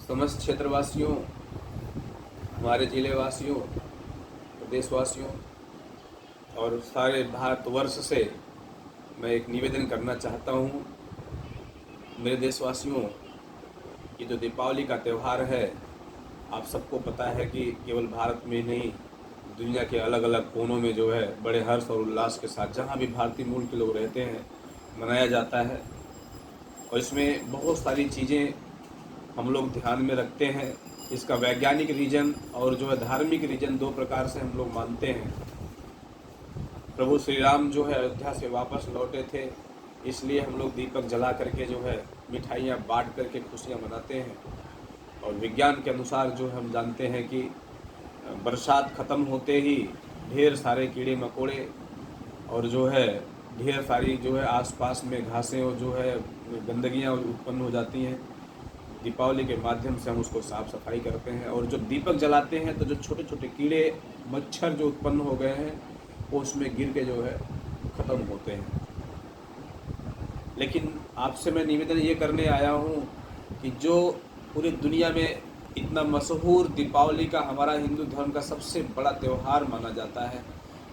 समस्त क्षेत्रवासियों, हमारे ज़िले वासियों, प्रदेशवासियों और सारे भारतवर्ष से मैं एक निवेदन करना चाहता हूँ। मेरे देशवासियों, ये जो दीपावली का त्यौहार है, आप सबको पता है कि केवल भारत में नहीं, दुनिया के अलग अलग कोनों में जो है बड़े हर्ष और उल्लास के साथ जहाँ भी भारतीय मूल के लोग रहते हैं मनाया जाता है। और इसमें बहुत सारी चीज़ें हम लोग ध्यान में रखते हैं। इसका वैज्ञानिक रीजन और जो है धार्मिक रीजन दो प्रकार से हम लोग मानते हैं। प्रभु श्री राम जो है अयोध्या से वापस लौटे थे, इसलिए हम लोग दीपक जला करके जो है मिठाइयाँ बांट करके खुशियाँ मनाते हैं। और विज्ञान के अनुसार जो हम जानते हैं कि बरसात ख़त्म होते ही ढेर सारे कीड़े मकोड़े और जो है ढेर सारी जो है आसपास में घासें और जो है गंदगियाँ उत्पन्न हो जाती हैं। दीपावली के माध्यम से हम उसको साफ़ सफाई करते हैं और जब दीपक जलाते हैं तो जो छोटे छोटे कीड़े मच्छर जो उत्पन्न हो गए हैं वो उसमें गिर के जो है ख़त्म होते हैं। लेकिन आपसे मैं निवेदन ये करने आया हूँ कि जो पूरी दुनिया में इतना मशहूर दीपावली का हमारा हिंदू धर्म का सबसे बड़ा त्यौहार माना जाता है,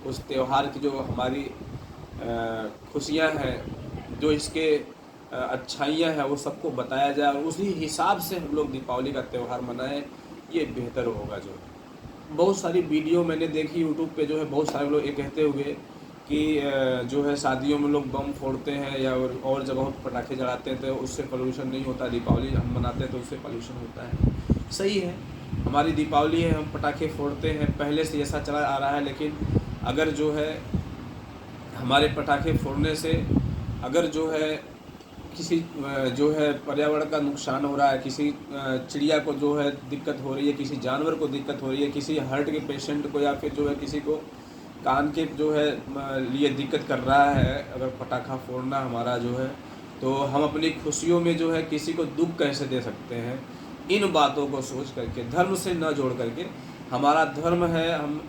उस त्यौहार की जो हमारी खुशियाँ हैं, जो इसके अच्छाइयाँ हैं, वो सबको बताया जाए और उसी हिसाब से हम लोग दीपावली का त्यौहार मनाएं, ये बेहतर होगा। जो बहुत सारी वीडियो मैंने देखी यूट्यूब पे, जो है बहुत सारे लोग ये कहते हुए कि जो है शादियों में लोग बम फोड़ते हैं या और जगहों पर पटाखे जलाते हैं तो उससे पोल्यूशन नहीं होता, दीपावली हम मनाते हैं तो उससे पोल्यूशन होता है। सही है, हमारी दीपावली है, हम पटाखे फोड़ते हैं, पहले से ऐसा चला आ रहा है। लेकिन अगर जो है हमारे पटाखे फोड़ने से अगर जो है किसी जो है पर्यावरण का नुकसान हो रहा है, किसी चिड़िया को जो है दिक्कत हो रही है, किसी जानवर को दिक्कत हो रही है, किसी हार्ट के पेशेंट को या फिर जो है किसी को कान के जो है लिए दिक्कत कर रहा है, अगर पटाखा फोड़ना हमारा जो है, तो हम अपनी खुशियों में जो है किसी को दुख कैसे दे सकते हैं। इन बातों को सोच करके, धर्म से न जोड़ करके, हमारा धर्म है, हम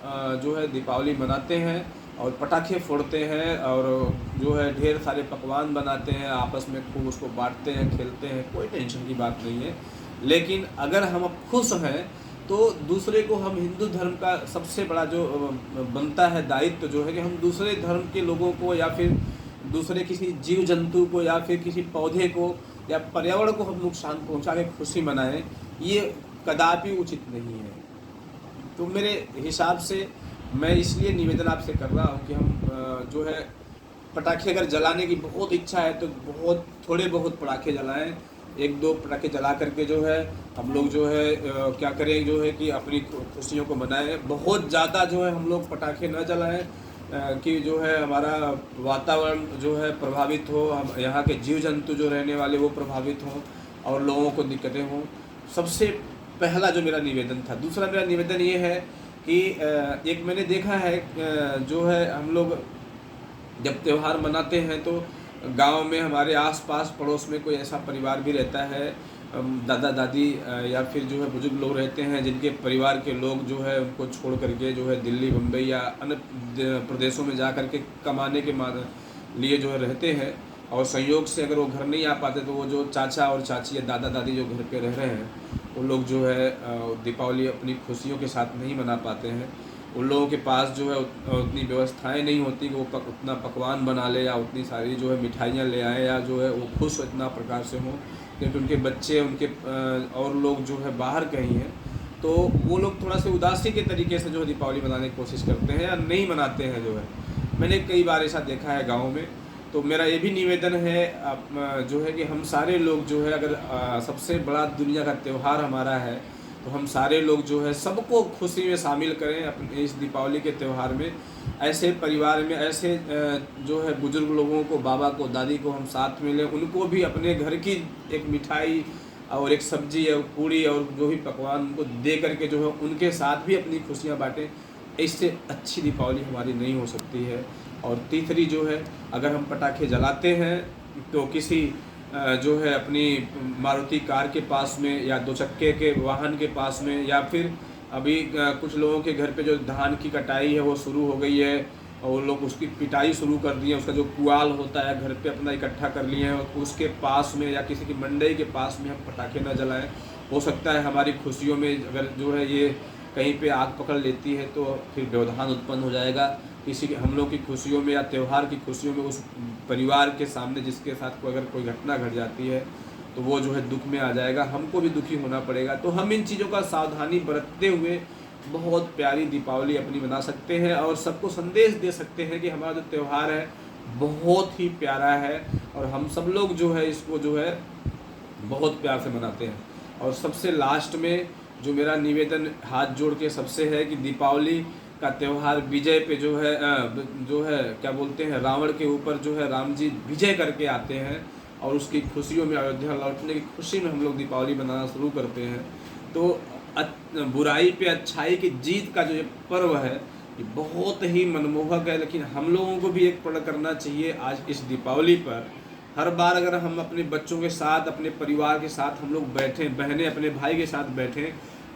जो है दीपावली मनाते हैं और पटाखे फोड़ते हैं और जो है ढेर सारे पकवान बनाते हैं, आपस में खूब उसको बांटते हैं, खेलते हैं, कोई टेंशन की बात नहीं है। लेकिन अगर हम अब खुश हैं तो दूसरे को, हम हिंदू धर्म का सबसे बड़ा जो बनता है दायित्व जो है कि हम दूसरे धर्म के लोगों को या फिर दूसरे किसी जीव जंतु को या फिर किसी पौधे को या पर्यावरण को हम नुकसान पहुंचा के खुशी मनाएं, ये कदापि उचित नहीं है। तो मेरे हिसाब से मैं इसलिए निवेदन आपसे कर रहा हूँ कि हम जो है पटाखे अगर जलाने की बहुत इच्छा है तो बहुत थोड़े बहुत पटाखे जलाएं, एक दो पटाखे जला करके जो है हम लोग जो है क्या करें, जो है कि अपनी खुशियों को मनाएं। बहुत ज़्यादा जो है हम लोग पटाखे न जलाएं कि जो है हमारा वातावरण जो है प्रभावित हो, हम यहाँ के जीव जंतु जो रहने वाले वो प्रभावित हों और लोगों को दिक्कतें हों। सबसे पहला जो मेरा निवेदन था। दूसरा मेरा निवेदन ये है कि एक मैंने देखा है जो है हम लोग जब त्यौहार मनाते हैं तो गांव में हमारे आसपास पड़ोस में कोई ऐसा परिवार भी रहता है, दादा दादी या फिर जो है बुजुर्ग लोग रहते हैं जिनके परिवार के लोग जो है उनको छोड़ करके जो है दिल्ली, मुंबई या अन्य प्रदेशों में जा कर के कमाने के लिए जो है रहते हैं और संयोग से अगर वो घर नहीं आ पाते तो वो जो चाचा और चाची या दादा दादी जो घर पे रह रहे हैं वो लोग जो है दीपावली अपनी खुशियों के साथ नहीं मना पाते हैं। उन लोगों के पास जो है उतनी व्यवस्थाएं नहीं होती कि वो उतना पकवान बना ले या उतनी सारी जो है मिठाइयाँ ले आए या जो है वो खुश इतना प्रकार से हों, क्योंकि उनके बच्चे, उनके और लोग जो है बाहर कहीं हैं, तो वो लोग थोड़ा सा उदासी के तरीके से जो है दीपावली मनाने की कोशिश करते हैं या नहीं मनाते हैं। जो है मैंने कई बार ऐसा देखा है गाँव में। तो मेरा ये भी निवेदन है जो है कि हम सारे लोग जो है अगर सबसे बड़ा दुनिया का त्यौहार हमारा है तो हम सारे लोग जो है सबको खुशी में शामिल करें अपने इस दीपावली के त्यौहार में। ऐसे परिवार में ऐसे जो है बुजुर्ग लोगों को, बाबा को, दादी को हम साथ में लें, उनको भी अपने घर की एक मिठाई और एक सब्जी और पूड़ी और जो भी पकवान उनको दे करके जो है उनके साथ भी अपनी खुशियाँ बाँटें। इससे अच्छी दीपावली हमारी नहीं हो सकती है। और तीसरी जो है, अगर हम पटाखे जलाते हैं तो किसी जो है अपनी मारुति कार के पास में या दो चक्के के वाहन के पास में, या फिर अभी कुछ लोगों के घर पे जो धान की कटाई है वो शुरू हो गई है और वो लोग उसकी पिटाई शुरू कर दिए। उसका जो पुआल होता है घर पे अपना इकट्ठा कर लिए हैं, और उसके पास में या किसी की मंडई के पास में हम पटाखे न जलाएं। हो सकता है हमारी खुशियों में अगर जो है ये कहीं पे आग पकड़ लेती है तो फिर व्यवधान उत्पन्न हो जाएगा। किसी के हम लोग की खुशियों में या त्यौहार की खुशियों में उस परिवार के सामने जिसके साथ अगर कोई घटना घट जाती है तो वो जो है दुख में आ जाएगा, हमको भी दुखी होना पड़ेगा। तो हम इन चीज़ों का सावधानी बरतते हुए बहुत प्यारी दीपावली अपनी मना सकते हैं और सबको संदेश दे सकते हैं कि हमारा जो त्यौहार है बहुत ही प्यारा है और हम सब लोग जो है इसको जो है बहुत प्यार से मनाते हैं। और सबसे लास्ट में जो मेरा निवेदन हाथ जोड़ के सबसे है कि दीपावली का त्यौहार विजय पे जो है क्या बोलते हैं, रावण के ऊपर जो है राम जी विजय करके आते हैं और उसकी खुशियों में, अयोध्या लौटने की खुशी में हम लोग दीपावली मनाना शुरू करते हैं। तो बुराई पे अच्छाई की जीत का जो ये पर्व है ये बहुत ही मनमोहक है। लेकिन हम लोगों को भी एक प्रण करना चाहिए आज इस दीपावली पर। हर बार अगर हम अपने बच्चों के साथ, अपने परिवार के साथ हम लोग बैठें, बहनें अपने भाई के साथ बैठें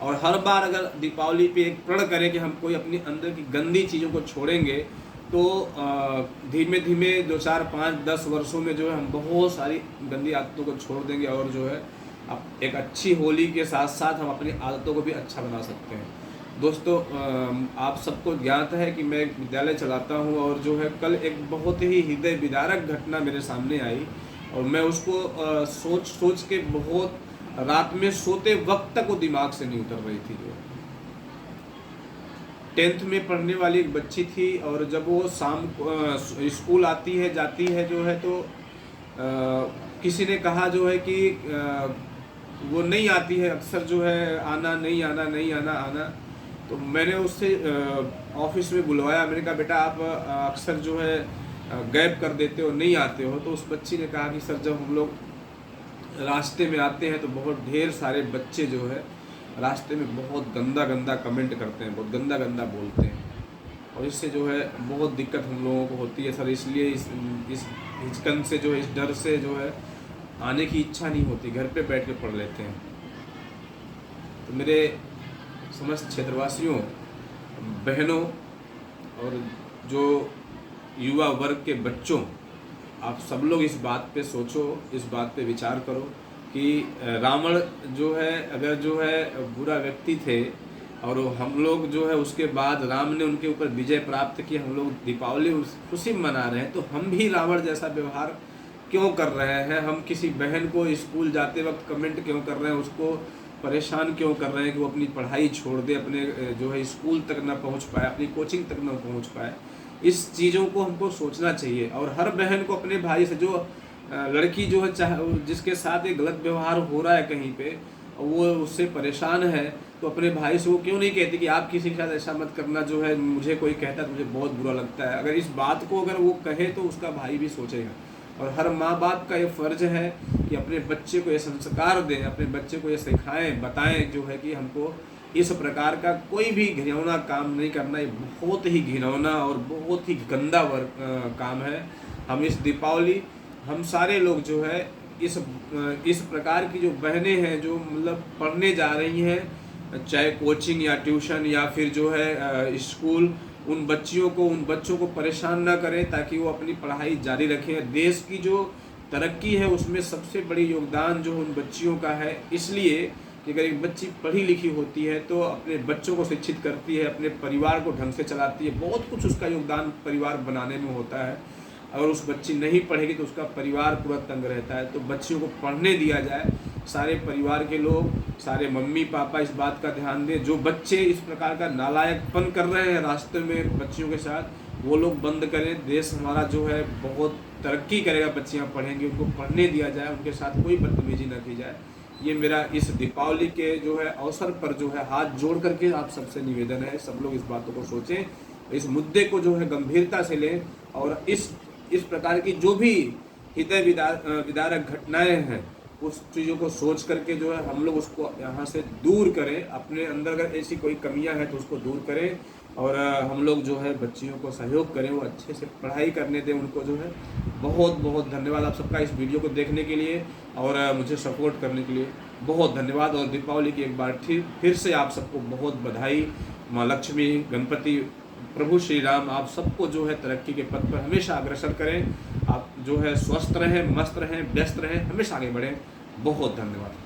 और हर बार अगर दीपावली पे एक प्रण करें कि हम कोई अपनी अंदर की गंदी चीज़ों को छोड़ेंगे तो धीमे धीमे 2, 4, 5, 10 वर्षों में जो है हम बहुत सारी गंदी आदतों को छोड़ देंगे और जो है अब एक अच्छी होली के साथ साथ हम अपनी आदतों को भी अच्छा बना सकते हैं। दोस्तों, आप सबको ज्ञात है कि मैं एक विद्यालय चलाता हूं और जो है कल एक बहुत ही हृदय विदारक घटना मेरे सामने आई और मैं उसको सोच के बहुत रात में सोते वक्त तक वो दिमाग से नहीं उतर रही थी। जो 10th में पढ़ने वाली एक बच्ची थी और जब वो शाम को स्कूल आती है जाती है जो है तो किसी ने कहा जो है कि वो नहीं आती है, अक्सर जो है आना नहीं आना नहीं आना आना। तो मैंने उससे ऑफिस में बुलवाया, मैंने कहा बेटा आप अक्सर जो है गैप कर देते हो, नहीं आते हो। तो उस बच्ची ने कहा कि सर जब हम लोग रास्ते में आते हैं तो बहुत ढेर सारे बच्चे जो है रास्ते में बहुत गंदा गंदा कमेंट करते हैं, बहुत गंदा गंदा बोलते हैं और इससे जो है बहुत दिक्कत हम लोगों को होती है सर। इसलिए इस हिचकन से जो है, इस डर से जो है आने की इच्छा नहीं होती, घर पे बैठ के पढ़ लेते हैं। तो मेरे समस्त क्षेत्रवासियों, बहनों और जो युवा वर्ग के बच्चों, आप सब लोग इस बात पे सोचो, इस बात पे विचार करो कि रावण जो है अगर जो है बुरा व्यक्ति थे और हम लोग जो है उसके बाद राम ने उनके ऊपर विजय प्राप्त की, हम लोग दीपावली खुशी मना रहे हैं, तो हम भी रावण जैसा व्यवहार क्यों कर रहे हैं? हम किसी बहन को स्कूल जाते वक्त कमेंट क्यों कर रहे हैं, उसको परेशान क्यों कर रहे हैं कि वो अपनी पढ़ाई छोड़ दे, अपने जो है स्कूल तक ना पहुंच पाए, अपनी कोचिंग तक ना पहुंच पाए? इस चीज़ों को हमको सोचना चाहिए। और हर बहन को अपने भाई से, जो लड़की जो है चाहे जिसके साथ एक गलत व्यवहार हो रहा है कहीं पे, वो उससे परेशान है, तो अपने भाई से वो क्यों नहीं कहती कि आप किसी के साथ ऐसा मत करना, जो है मुझे कोई कहता है तो मुझे बहुत बुरा लगता है। अगर इस बात को अगर वो कहे तो उसका भाई भी सोचेगा। और हर माँ बाप का ये फ़र्ज़ है कि अपने बच्चे को ये संस्कार दें, अपने बच्चे को ये सिखाएं, बताएं जो है कि हमको इस प्रकार का कोई भी घिनौना काम नहीं करना। ये बहुत ही घिनौना और बहुत ही गंदा काम है। हम इस दीपावली हम सारे लोग जो है इस प्रकार की जो बहनें हैं जो मतलब पढ़ने जा रही हैं, चाहे कोचिंग या ट्यूशन या फिर जो है स्कूल, उन बच्चों को परेशान ना करें ताकि वो अपनी पढ़ाई जारी रखें। देश की जो तरक्की है उसमें सबसे बड़ी योगदान जो उन बच्चियों का है, इसलिए कि अगर एक बच्ची पढ़ी लिखी होती है तो अपने बच्चों को शिक्षित करती है, अपने परिवार को ढंग से चलाती है, बहुत कुछ उसका योगदान परिवार बनाने में होता है। अगर उस बच्ची नहीं पढ़ेगी तो उसका परिवार पूरा तंग रहता है। तो बच्चियों को पढ़ने दिया जाए, सारे परिवार के लोग, सारे मम्मी पापा इस बात का ध्यान दें। जो बच्चे इस प्रकार का नालायकपन कर रहे हैं रास्ते में बच्चियों के साथ, वो लोग बंद करें। देश हमारा जो है बहुत तरक्की करेगा, बच्चियाँ पढ़ेंगी, उनको पढ़ने दिया जाए, उनके साथ कोई बदतमीजी ना की जाए। ये मेरा इस दीपावली के जो है अवसर पर जो है हाथ जोड़ करके आप सबसे निवेदन है, सब लोग इस बातों को सोचें, इस मुद्दे को जो है गंभीरता से लें और इस प्रकार की जो भी हृदय विदारक घटनाएं हैं उस चीज़ों को सोच करके जो है हम लोग उसको यहाँ से दूर करें। अपने अंदर अगर ऐसी कोई कमियां हैं तो उसको दूर करें और हम लोग जो है बच्चियों को सहयोग करें, वो अच्छे से पढ़ाई करने दें उनको। जो है बहुत बहुत धन्यवाद आप सबका इस वीडियो को देखने के लिए और मुझे सपोर्ट करने के लिए बहुत धन्यवाद। और दीपावली की एक बार फिर से आप सबको बहुत बधाई। माँ लक्ष्मी, गणपति प्रभु श्री राम आप सबको जो है तरक्की के पथ पर हमेशा अग्रसर करें। आप जो है स्वस्थ रहें, मस्त रहें, व्यस्त रहें, हमेशा आगे बढ़ें। बहुत धन्यवाद।